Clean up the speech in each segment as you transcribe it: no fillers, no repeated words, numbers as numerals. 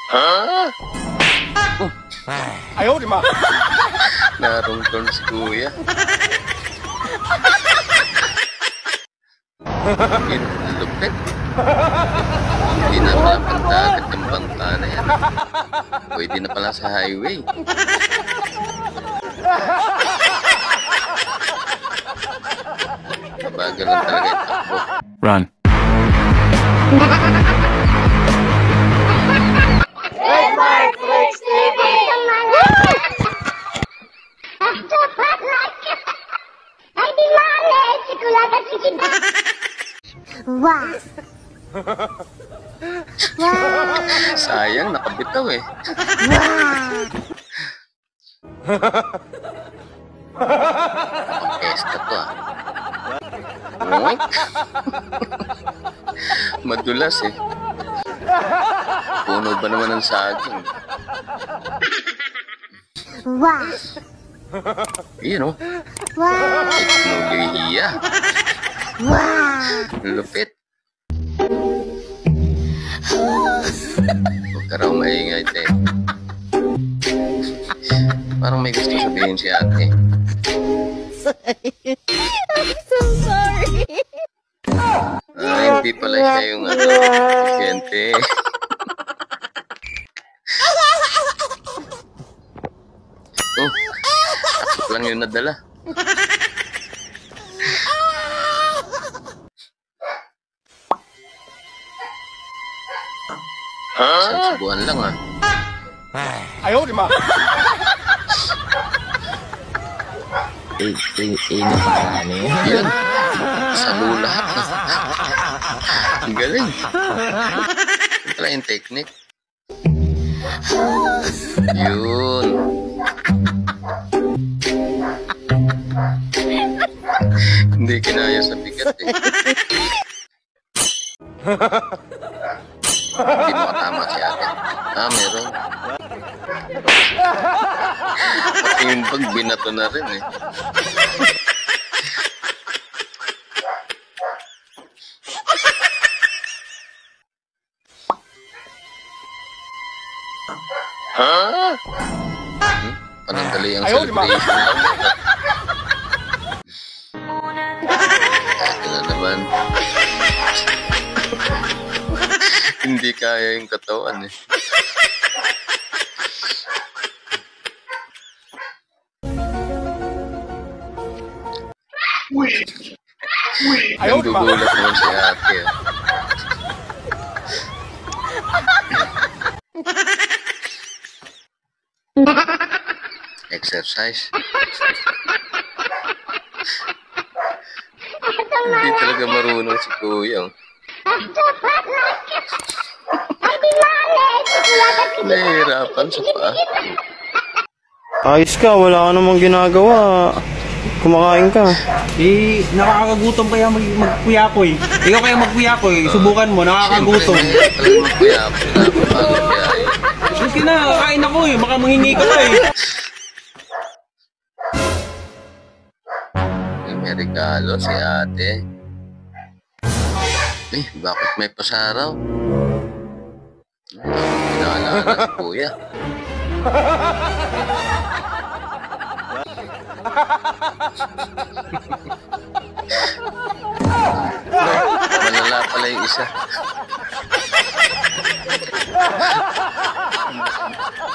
Ha? Ayaw, di ma. Narungtol si kuya. Lupit. Hindi na pala pagdagat ng bangka na yan. Pwede na pala sa highway. Bagal lang talaga yung takbo. Run. Wow. Wow. Sayang, nakabitaw eh. Pesta to ah. Oink. Madulas eh. Puno ba naman ng saging? Wow. Yun o. Wow. Teknolohiya. Wow. Lupit. Huwag ka raw maingay, te. Parang may gusto sabihin si ate. I'm so sorry. Hindi pala siya yung pasyente. Oh, takot lang yung nadala. Isang subuhan lang ah. Ayaw, di ma. Ini parah nih. Yan. Salo lahat na. Ang galing. Ito pala yung technique. Yun. Hindi kinaya sa bigat eh. Hindi makatama si ate. Ah, meron. Pati yung bag, binato na rin eh. Ha? Panandali ang celebration lang. Ito na naman. Hindi kaya yung katawan eh. Nanggugulat naman si ate ah. Exercise. Hindi talaga marunong si kuya. Nahihirapan sa paa. Ayos ka, wala ka namang ginagawa. Kumakain ka. Eh, nakakagutom kaya magpuyakoy. Ikaw kaya magpuyakoy, subukan mo, nakakagutom. Siyempre, talagang magkuyapo na. Pagod biyahe. Sige na, kain ako eh, baka manghingi ka pa eh. May regalo si ate. Eh, bakit may pasaraw? Pinaalala si kuya. Malala pala yung isa.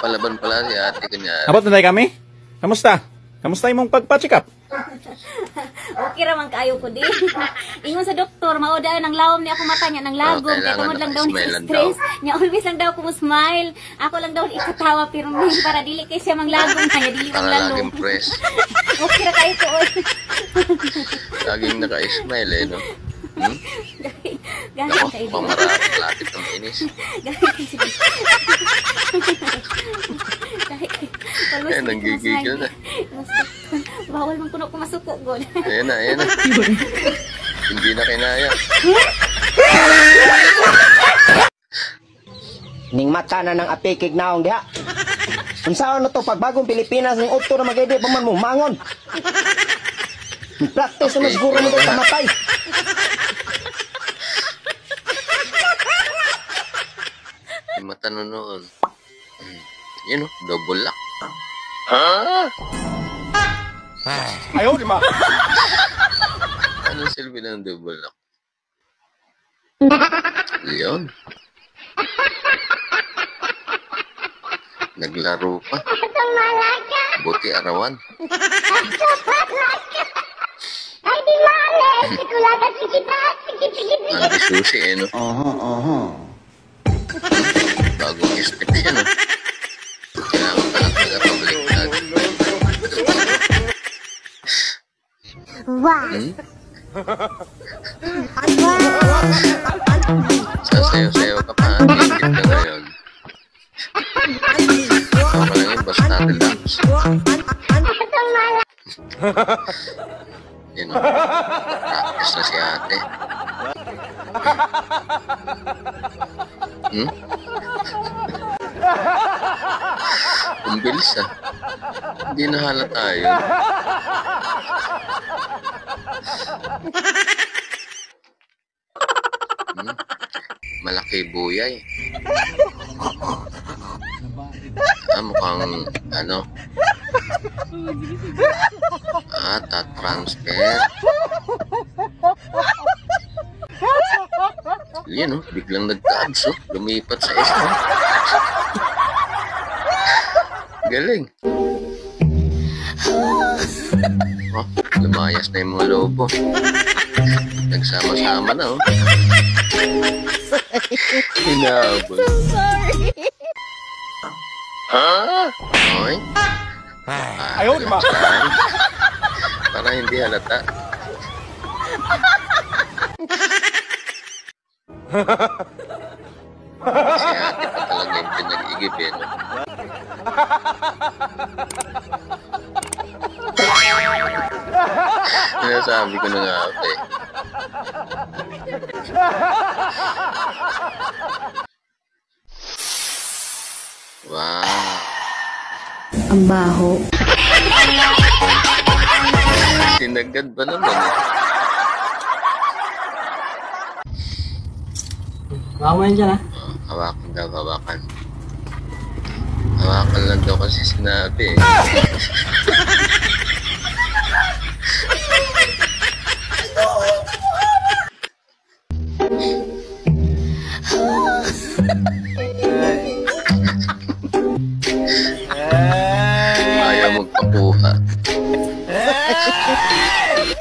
Palaban pala si ate kunyari. Abot na tayo kami? Kamusta? Kamusta yung mong pagpa-check up? Okay raman kayo ko din. Ingon sa doktor, mauda ng lawom niya ako mata niya ng lagom. Kaya tungod lang daw ni stress. Niya always lang daw ko smile. Ako lang daw ikatawa pero para dili kay siya manglagom kaya dili Para manglalo. laging press. Okay ra kayo ko. Laging naka-smile eh, no? Gahit Ako, kayo. pamarapit lapit ng inis. Gahit kayo. Eh, nanggigigil na. Bawal man kuno ko masuko god. Ayan na, ayan na. Hindi na kinaya. Ning mata na ng apikig naong diha. Unsaon na to pagbagong Pilipinas ng opto na magaydi pa man mo mangon. Practice na siguro mo sa matay. mata noon. Yun o, double lock. Ha? Ayaw, di ba? Anong silbi ng double lock? Yun. Naglaro pa. Buti arawan. Ang susi eh, no? Bagong step siya, no? Kailangan pa lang tagapabaliktad. Wow. Sasayaw-sayaw ka pa. Gigit ka ngayon. Tama lang yun, basta relax. Yun, no? Practice na si ate. Ang bilis ah. Hindi nahalata yun. Malaki buyay. Mukhang ano. Transfer. Yan oh, biglang nagka-abs oh. Lumipat sa isa. Galing. Oh, lumayas na yung mga lobo. Nagsama-sama na oh. Hinabol. Sorry. Ha? Oy? Ayaw, di ba? Para hindi halata. Si ate pa talaga yung pinag-igib eh, no? Sinasabi ko na nga ako eh. Wow. Ang baho. Sinagad ba naman eh? Makawain dyan, ha? Hawakan daw, hawakan. Hawakan lang daw kasi sinabi eh. Ayaw magpakuha.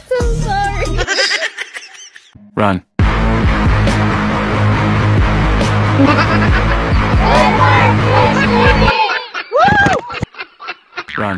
So sorry. Run. Run.